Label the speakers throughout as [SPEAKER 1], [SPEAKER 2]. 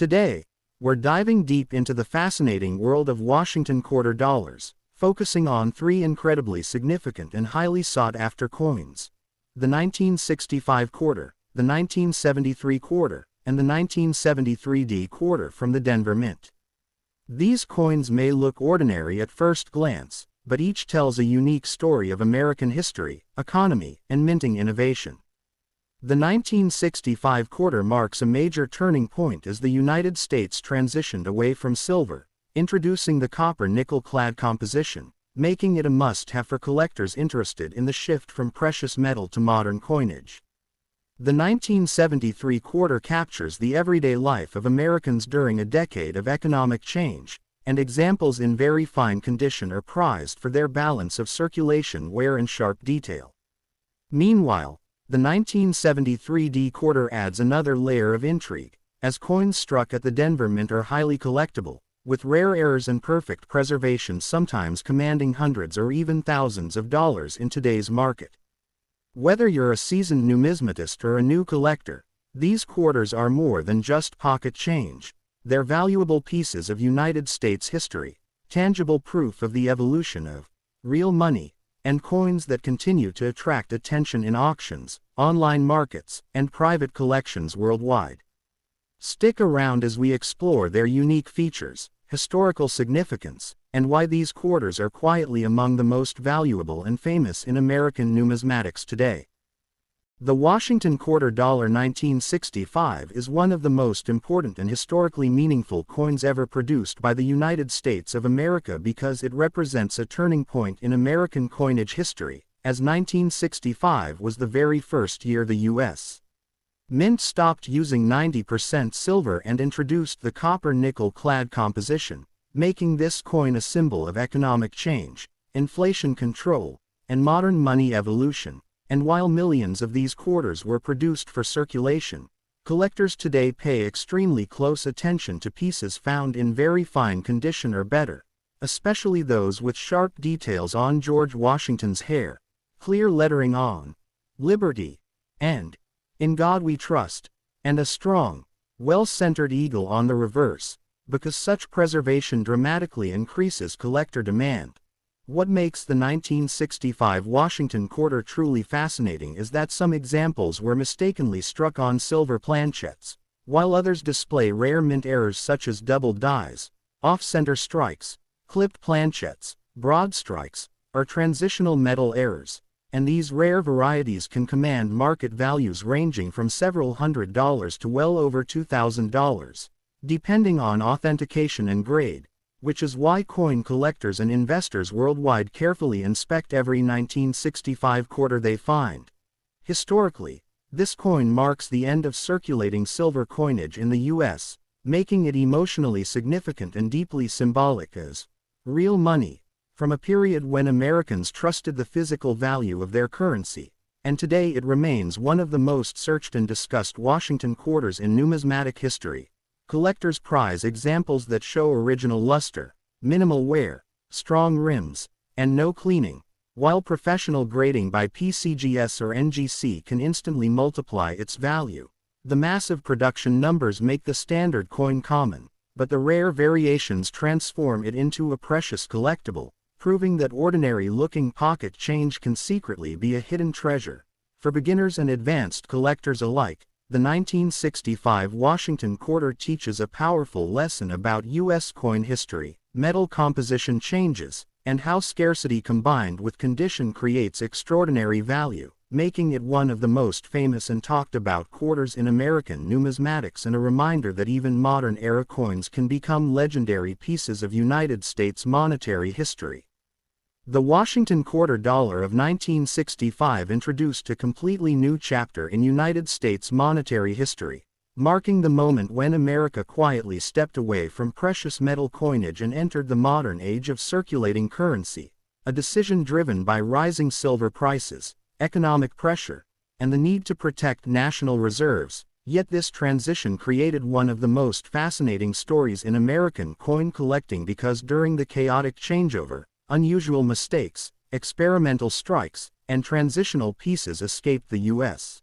[SPEAKER 1] Today, we're diving deep into the fascinating world of Washington quarter dollars, focusing on three incredibly significant and highly sought-after coins: the 1965 quarter, the 1973 quarter, and the 1973D quarter from the Denver Mint. These coins may look ordinary at first glance, but each tells a unique story of American history, economy, and minting innovation. The 1965 quarter marks a major turning point as the United States transitioned away from silver, introducing the copper-nickel clad composition, making it a must-have for collectors interested in the shift from precious metal to modern coinage. The 1973 quarter captures the everyday life of Americans during a decade of economic change, and examples in very fine condition are prized for their balance of circulation, wear, and sharp detail. Meanwhile, the 1973D quarter adds another layer of intrigue, as coins struck at the Denver Mint are highly collectible, with rare errors and perfect preservation sometimes commanding hundreds or even thousands of dollars in today's market. Whether you're a seasoned numismatist or a new collector, these quarters are more than just pocket change. They're valuable pieces of United States history, tangible proof of the evolution of real money, and coins that continue to attract attention in auctions, online markets, and private collections worldwide. Stick around as we explore their unique features, historical significance, and why these quarters are quietly among the most valuable and famous in American numismatics today. The Washington quarter dollar 1965 is one of the most important and historically meaningful coins ever produced by the United States of America because it represents a turning point in American coinage history, as 1965 was the very first year the U.S. Mint stopped using 90% silver and introduced the copper-nickel clad composition, making this coin a symbol of economic change, inflation control, and modern money evolution. And while millions of these quarters were produced for circulation, collectors today pay extremely close attention to pieces found in very fine condition or better, especially those with sharp details on George Washington's hair, clear lettering on Liberty, and In God We Trust, and a strong, well-centered eagle on the reverse, because such preservation dramatically increases collector demand. What makes the 1965 Washington quarter truly fascinating is that some examples were mistakenly struck on silver planchettes, while others display rare mint errors such as double dies, off-center strikes, clipped planchettes, broad strikes, or transitional metal errors, and these rare varieties can command market values ranging from several $100s to well over $2,000, depending on authentication and grade, which is why coin collectors and investors worldwide carefully inspect every 1965 quarter they find. Historically, this coin marks the end of circulating silver coinage in the U.S., making it emotionally significant and deeply symbolic as real money, from a period when Americans trusted the physical value of their currency, and today it remains one of the most searched and discussed Washington quarters in numismatic history. Collectors prize examples that show original luster, minimal wear, strong rims, and no cleaning, while professional grading by PCGS or NGC can instantly multiply its value. The massive production numbers make the standard coin common, but the rare variations transform it into a precious collectible, proving that ordinary-looking pocket change can secretly be a hidden treasure. For beginners and advanced collectors alike, the 1965 Washington quarter teaches a powerful lesson about U.S. coin history, metal composition changes, and how scarcity combined with condition creates extraordinary value, making it one of the most famous and talked about quarters in American numismatics and a reminder that even modern-era coins can become legendary pieces of United States monetary history. The Washington quarter dollar of 1965 introduced a completely new chapter in United States monetary history, marking the moment when America quietly stepped away from precious metal coinage and entered the modern age of circulating currency, a decision driven by rising silver prices, economic pressure, and the need to protect national reserves. Yet this transition created one of the most fascinating stories in American coin collecting because during the chaotic changeover, unusual mistakes, experimental strikes, and transitional pieces escaped the U.S.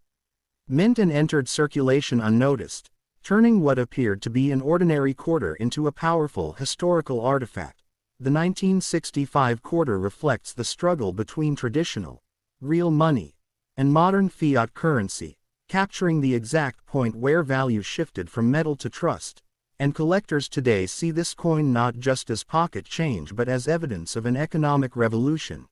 [SPEAKER 1] Mint and entered circulation unnoticed, turning what appeared to be an ordinary quarter into a powerful historical artifact. The 1965 quarter reflects the struggle between traditional, real money, and modern fiat currency, capturing the exact point where value shifted from metal to trust, and collectors today see this coin not just as pocket change but as evidence of an economic revolution.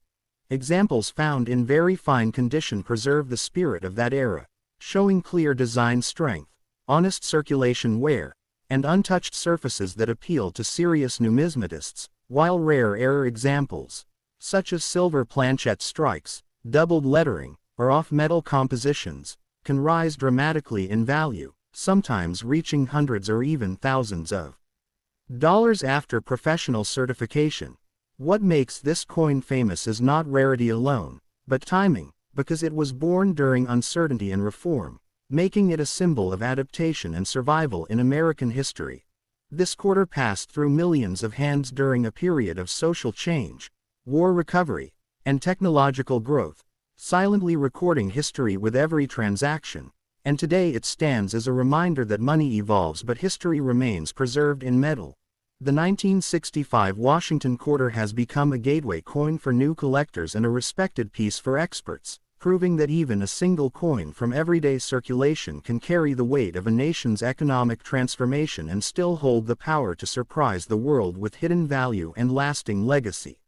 [SPEAKER 1] Examples found in very fine condition preserve the spirit of that era, showing clear design strength, honest circulation wear, and untouched surfaces that appeal to serious numismatists, while rare examples, such as silver planchet strikes, doubled lettering, or off-metal compositions, can rise dramatically in value, sometimes reaching hundreds or even thousands of dollars after professional certification. What makes this coin famous is not rarity alone, but timing, because it was born during uncertainty and reform, making it a symbol of adaptation and survival in American history. This quarter passed through millions of hands during a period of social change, war recovery, and technological growth, silently recording history with every transaction, and today it stands as a reminder that money evolves but history remains preserved in metal. The 1965 Washington quarter has become a gateway coin for new collectors and a respected piece for experts, proving that even a single coin from everyday circulation can carry the weight of a nation's economic transformation and still hold the power to surprise the world with hidden value and lasting legacy.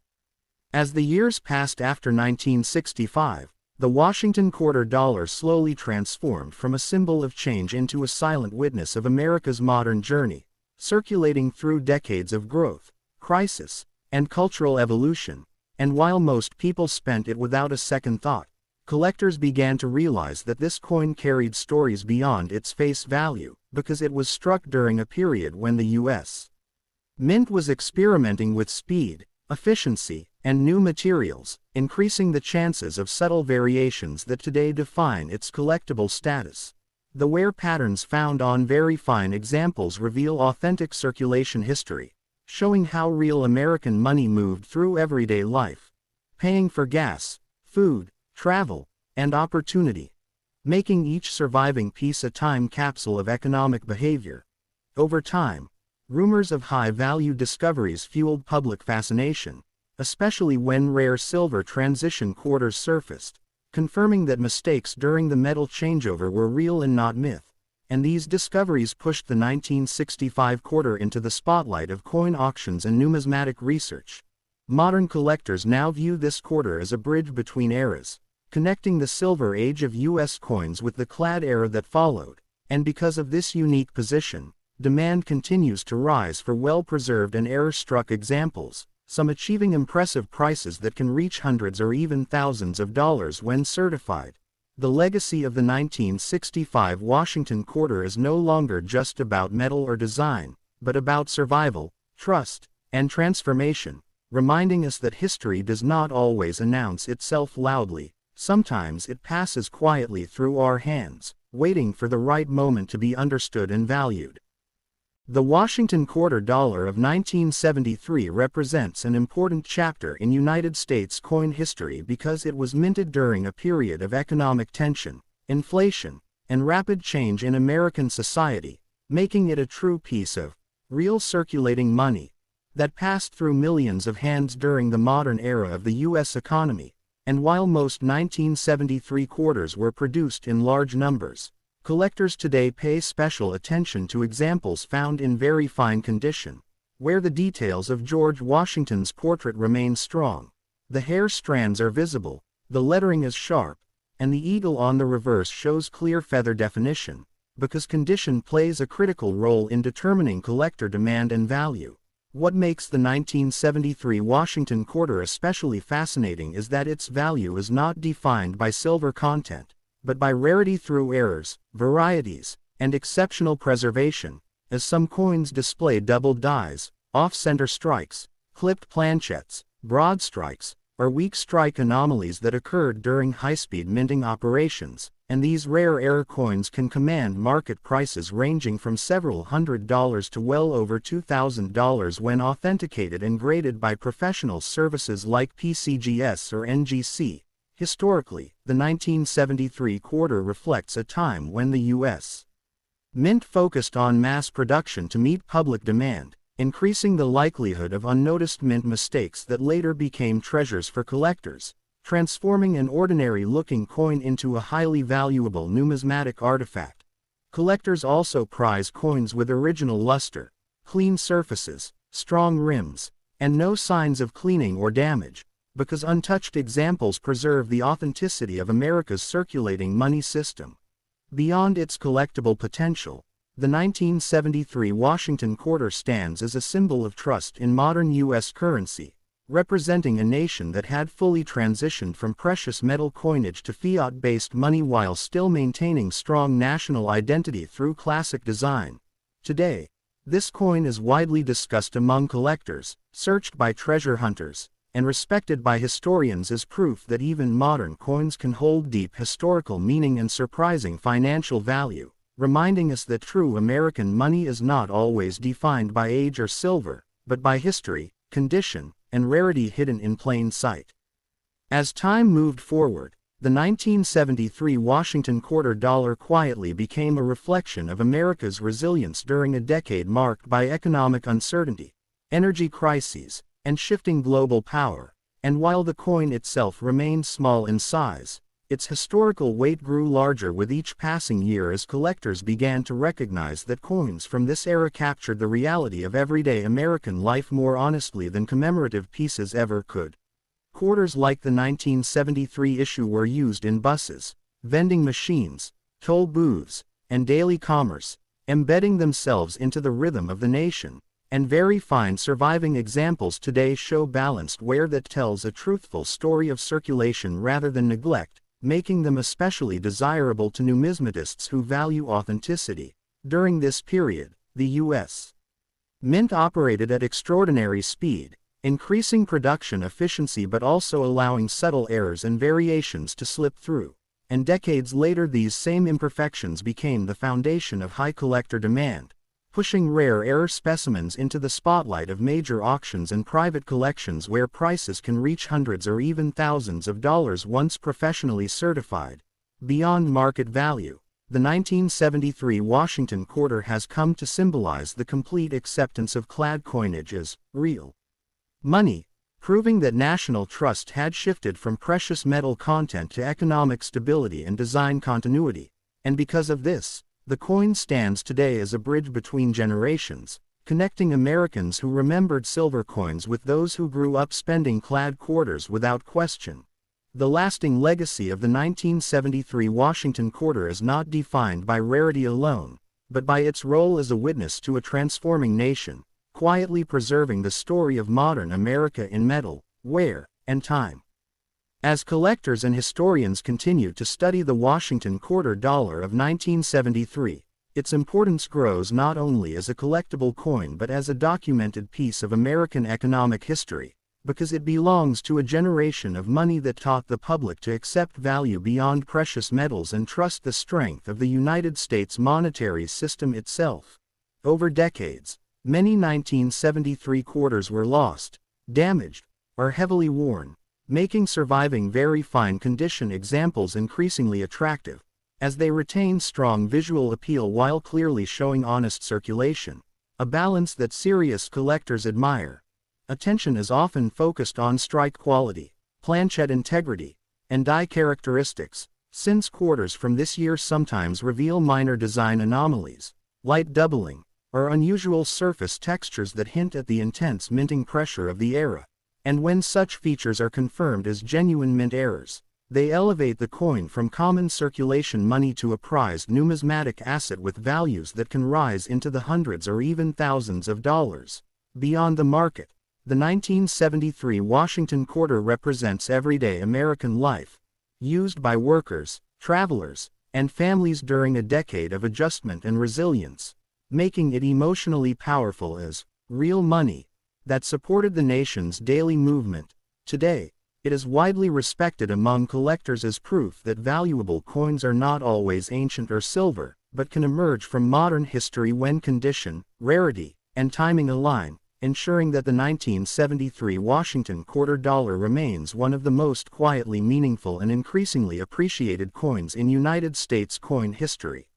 [SPEAKER 1] As the years passed after 1965, the Washington quarter dollar slowly transformed from a symbol of change into a silent witness of America's modern journey, circulating through decades of growth, crisis, and cultural evolution. And while most people spent it without a second thought, collectors began to realize that this coin carried stories beyond its face value, because it was struck during a period when the U.S. Mint was experimenting with speed, efficiency, and new materials, increasing the chances of subtle variations that today define its collectible status. The wear patterns found on very fine examples reveal authentic circulation history, showing how real American money moved through everyday life, paying for gas, food, travel, and opportunity, making each surviving piece a time capsule of economic behavior. Over time, rumors of high-value discoveries fueled public fascination, especially when rare silver transition quarters surfaced, confirming that mistakes during the metal changeover were real and not myth. And these discoveries pushed the 1965 quarter into the spotlight of coin auctions and numismatic research. Modern collectors now view this quarter as a bridge between eras, connecting the silver age of U.S. coins with the clad era that followed, and because of this unique position, demand continues to rise for well-preserved and error-struck examples, some achieving impressive prices that can reach hundreds or even thousands of dollars when certified. The legacy of the 1965 Washington quarter is no longer just about metal or design, but about survival, trust, and transformation, reminding us that history does not always announce itself loudly. Sometimes it passes quietly through our hands, waiting for the right moment to be understood and valued. The Washington quarter dollar of 1973 represents an important chapter in United States coin history because it was minted during a period of economic tension, inflation, and rapid change in American society, making it a true piece of real circulating money that passed through millions of hands during the modern era of the U.S. economy. And while most 1973 quarters were produced in large numbers, collectors today pay special attention to examples found in very fine condition, where the details of George Washington's portrait remain strong. The hair strands are visible, the lettering is sharp, and the eagle on the reverse shows clear feather definition, because condition plays a critical role in determining collector demand and value. What makes the 1973 Washington quarter especially fascinating is that its value is not defined by silver content, but by rarity through errors, varieties, and exceptional preservation, as some coins display doubled dies, off-center strikes, clipped planchets, broad strikes, or weak strike anomalies that occurred during high-speed minting operations, and these rare error coins can command market prices ranging from several $100s to well over $2,000 when authenticated and graded by professional services like PCGS or NGC. Historically, the 1973 quarter reflects a time when the U.S. Mint focused on mass production to meet public demand, increasing the likelihood of unnoticed mint mistakes that later became treasures for collectors, transforming an ordinary-looking coin into a highly valuable numismatic artifact. Collectors also prize coins with original luster, clean surfaces, strong rims, and no signs of cleaning or damage, because untouched examples preserve the authenticity of America's circulating money system. Beyond its collectible potential, the 1973 Washington quarter stands as a symbol of trust in modern U.S. currency, representing a nation that had fully transitioned from precious metal coinage to fiat-based money while still maintaining strong national identity through classic design. Today, this coin is widely discussed among collectors, searched by treasure hunters, and respected by historians as proof that even modern coins can hold deep historical meaning and surprising financial value, reminding us that true American money is not always defined by age or silver, but by history, condition, and rarity hidden in plain sight. As time moved forward, the 1973 Washington quarter dollar quietly became a reflection of America's resilience during a decade marked by economic uncertainty, energy crises, and shifting global power, and while the coin itself remained small in size, its historical weight grew larger with each passing year as collectors began to recognize that coins from this era captured the reality of everyday American life more honestly than commemorative pieces ever could. Quarters like the 1973 issue were used in buses, vending machines, toll booths, and daily commerce, embedding themselves into the rhythm of the nation, and very fine surviving examples today show balanced wear that tells a truthful story of circulation rather than neglect, making them especially desirable to numismatists who value authenticity. During this period, the U.S. Mint operated at extraordinary speed, increasing production efficiency but also allowing subtle errors and variations to slip through, and decades later these same imperfections became the foundation of high collector demand, pushing rare error specimens into the spotlight of major auctions and private collections where prices can reach hundreds or even thousands of dollars once professionally certified. Beyond market value, the 1973 Washington quarter has come to symbolize the complete acceptance of clad coinage as real money, proving that national trust had shifted from precious metal content to economic stability and design continuity, and because of this, the coin stands today as a bridge between generations, connecting Americans who remembered silver coins with those who grew up spending clad quarters without question. The lasting legacy of the 1973 Washington quarter is not defined by rarity alone, but by its role as a witness to a transforming nation, quietly preserving the story of modern America in metal, wear, and time. As collectors and historians continue to study the Washington quarter dollar of 1973, its importance grows not only as a collectible coin but as a documented piece of American economic history, because it belongs to a generation of money that taught the public to accept value beyond precious metals and trust the strength of the United States monetary system itself. Over decades, many 1973 quarters were lost, damaged, or heavily worn, making surviving very fine condition examples increasingly attractive, as they retain strong visual appeal while clearly showing honest circulation, a balance that serious collectors admire. Attention is often focused on strike quality, planchet integrity, and die characteristics, since quarters from this year sometimes reveal minor design anomalies, light doubling, or unusual surface textures that hint at the intense minting pressure of the era. And when such features are confirmed as genuine mint errors, they elevate the coin from common circulation money to a prized numismatic asset with values that can rise into the hundreds or even thousands of dollars. Beyond the market, the 1973 Washington quarter represents everyday American life, used by workers, travelers, and families during a decade of adjustment and resilience, making it emotionally powerful as real money that supported the nation's daily movement. Today, it is widely respected among collectors as proof that valuable coins are not always ancient or silver, but can emerge from modern history when condition, rarity, and timing align, ensuring that the 1973 Washington quarter dollar remains one of the most quietly meaningful and increasingly appreciated coins in United States coin history.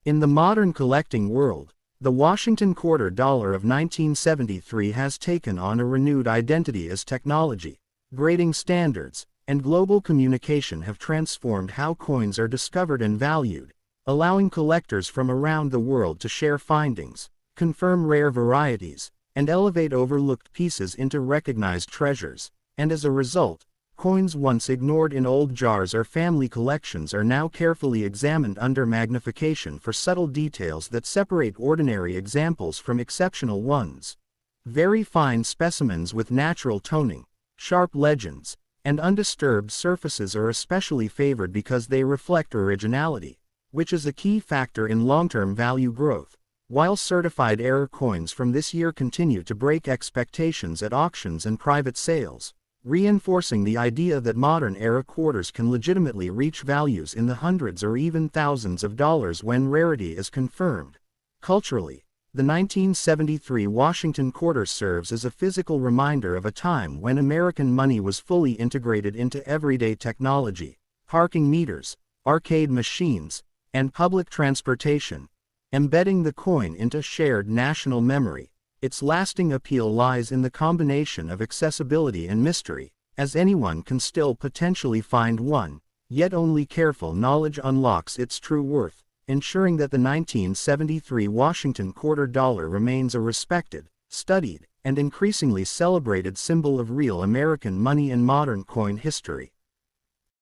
[SPEAKER 1] In the modern collecting world, the Washington quarter dollar of 1973 has taken on a renewed identity as technology, grading standards, and global communication have transformed how coins are discovered and valued, allowing collectors from around the world to share findings, confirm rare varieties, and elevate overlooked pieces into recognized treasures. And as a result, coins once ignored in old jars or family collections are now carefully examined under magnification for subtle details that separate ordinary examples from exceptional ones. Very fine specimens with natural toning, sharp legends, and undisturbed surfaces are especially favored because they reflect originality, which is a key factor in long-term value growth, while certified error coins from this year continue to break expectations at auctions and private sales, reinforcing the idea that modern-era quarters can legitimately reach values in the hundreds or even thousands of dollars when rarity is confirmed. Culturally, the 1973 Washington quarter serves as a physical reminder of a time when American money was fully integrated into everyday technology, parking meters, arcade machines, and public transportation, embedding the coin into shared national memory. Its lasting appeal lies in the combination of accessibility and mystery, as anyone can still potentially find one, yet only careful knowledge unlocks its true worth, ensuring that the 1973 Washington quarter dollar remains a respected, studied, and increasingly celebrated symbol of real American money and modern coin history.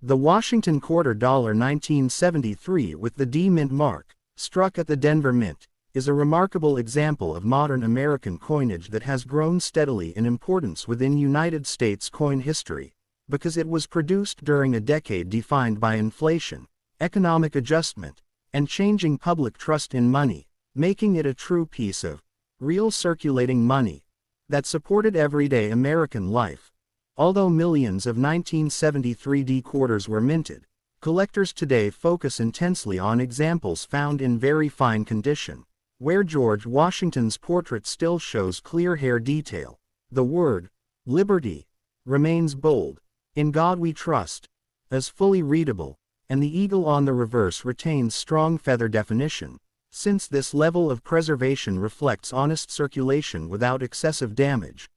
[SPEAKER 1] The Washington quarter dollar 1973 with the D Mint mark, struck at the Denver Mint, is a remarkable example of modern American coinage that has grown steadily in importance within United States coin history, because it was produced during a decade defined by inflation, economic adjustment, and changing public trust in money, making it a true piece of real circulating money that supported everyday American life. Although millions of 1973 D quarters were minted, collectors today focus intensely on examples found in very fine condition, where George Washington's portrait still shows clear hair detail. The word, liberty, remains bold, in God we trust, as fully readable, and the eagle on the reverse retains strong feather definition, since this level of preservation reflects honest circulation without excessive damage.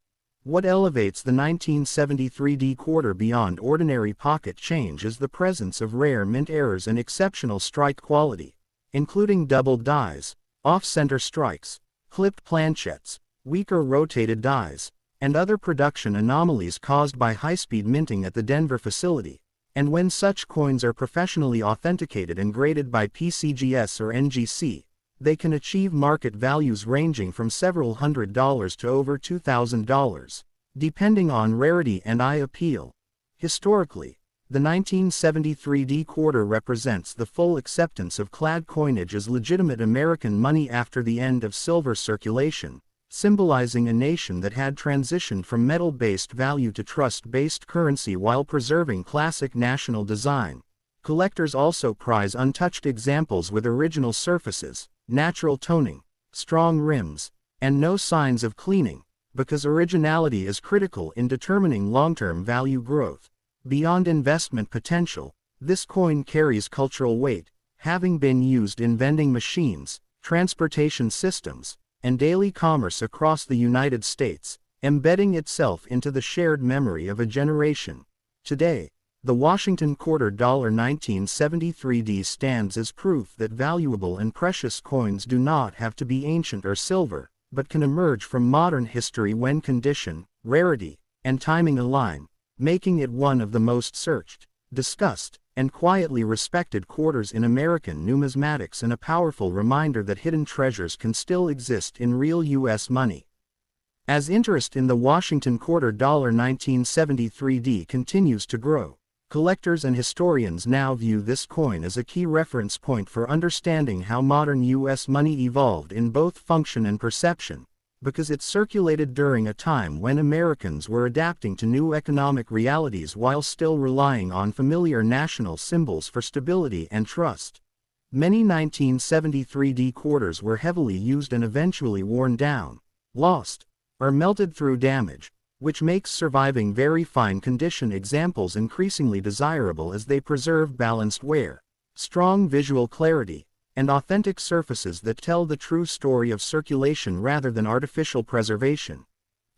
[SPEAKER 1] What elevates the 1973 D quarter beyond ordinary pocket change is the presence of rare mint errors and exceptional strike quality, including doubled dies, off-center strikes, clipped planchettes, weaker rotated dies, and other production anomalies caused by high-speed minting at the Denver facility. And when such coins are professionally authenticated and graded by PCGS or NGC, they can achieve market values ranging from several $100s to over $2,000, depending on rarity and eye appeal. Historically, the 1973 D quarter represents the full acceptance of clad coinage as legitimate American money after the end of silver circulation, symbolizing a nation that had transitioned from metal-based value to trust-based currency while preserving classic national design. Collectors also prize untouched examples with original surfaces, natural toning, strong rims, and no signs of cleaning, because originality is critical in determining long-term value growth. Beyond investment potential, this coin carries cultural weight, having been used in vending machines, transportation systems, and daily commerce across the United States, embedding itself into the shared memory of a generation. Today, the Washington quarter dollar 1973 D stands as proof that valuable and precious coins do not have to be ancient or silver, but can emerge from modern history when condition, rarity, and timing align, making it one of the most searched, discussed, and quietly respected quarters in American numismatics and a powerful reminder that hidden treasures can still exist in real U.S. money. As interest in the Washington quarter dollar 1973 D continues to grow, collectors and historians now view this coin as a key reference point for understanding how modern U.S. money evolved in both function and perception, because it circulated during a time when Americans were adapting to new economic realities while still relying on familiar national symbols for stability and trust. Many 1973 D quarters were heavily used and eventually worn down, lost, or melted through damage, which makes surviving very fine condition examples increasingly desirable as they preserve balanced wear, strong visual clarity, and authentic surfaces that tell the true story of circulation rather than artificial preservation.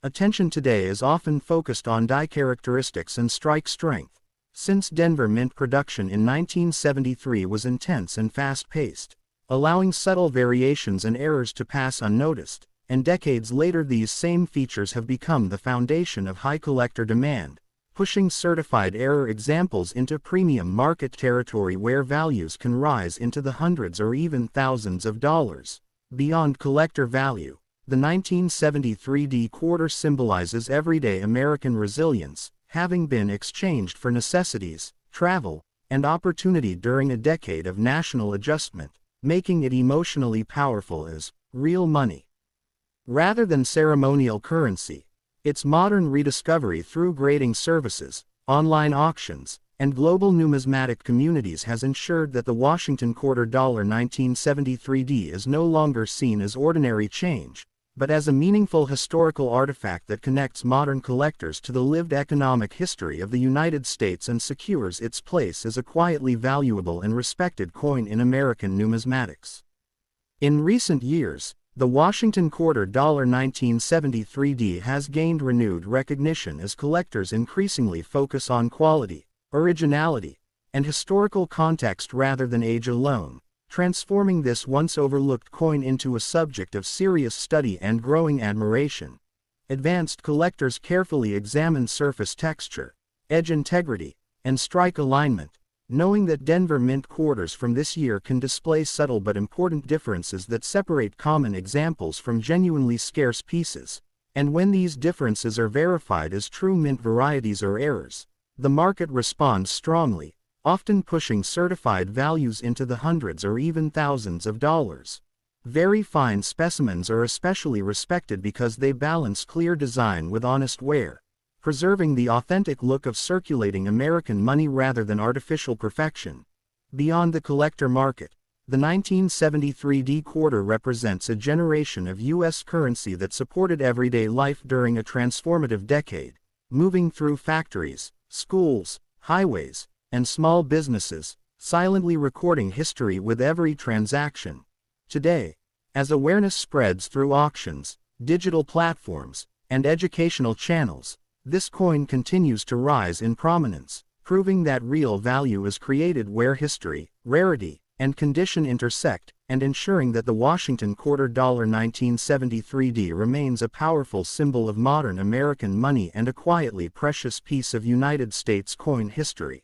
[SPEAKER 1] Attention today is often focused on die characteristics and strike strength, since Denver mint production in 1973 was intense and fast-paced, allowing subtle variations and errors to pass unnoticed, and decades later these same features have become the foundation of high collector demand, pushing certified error examples into premium market territory where values can rise into the hundreds or even thousands of dollars. Beyond collector value, the 1973 D quarter symbolizes everyday American resilience, having been exchanged for necessities, travel, and opportunity during a decade of national adjustment, making it emotionally powerful as real money. Rather than ceremonial currency, its modern rediscovery through grading services, online auctions, and global numismatic communities has ensured that the Washington quarter dollar 1973 D is no longer seen as ordinary change, but as a meaningful historical artifact that connects modern collectors to the lived economic history of the United States and secures its place as a quietly valuable and respected coin in American numismatics. In recent years, the Washington quarter dollar 1973 D has gained renewed recognition as collectors increasingly focus on quality, originality, and historical context rather than age alone, transforming this once overlooked coin into a subject of serious study and growing admiration. Advanced collectors carefully examine surface texture, edge integrity, and strike alignment, knowing that Denver mint quarters from this year can display subtle but important differences that separate common examples from genuinely scarce pieces, and when these differences are verified as true mint varieties or errors, the market responds strongly, often pushing certified values into the hundreds or even thousands of dollars. Very fine specimens are especially respected because they balance clear design with honest wear, preserving the authentic look of circulating American money rather than artificial perfection. Beyond the collector market, the 1973 D quarter represents a generation of U.S. currency that supported everyday life during a transformative decade, moving through factories, schools, highways, and small businesses, silently recording history with every transaction. Today, as awareness spreads through auctions, digital platforms, and educational channels, this coin continues to rise in prominence, proving that real value is created where history, rarity, and condition intersect, and ensuring that the Washington quarter dollar 1973 D remains a powerful symbol of modern American money and a quietly precious piece of United States coin history.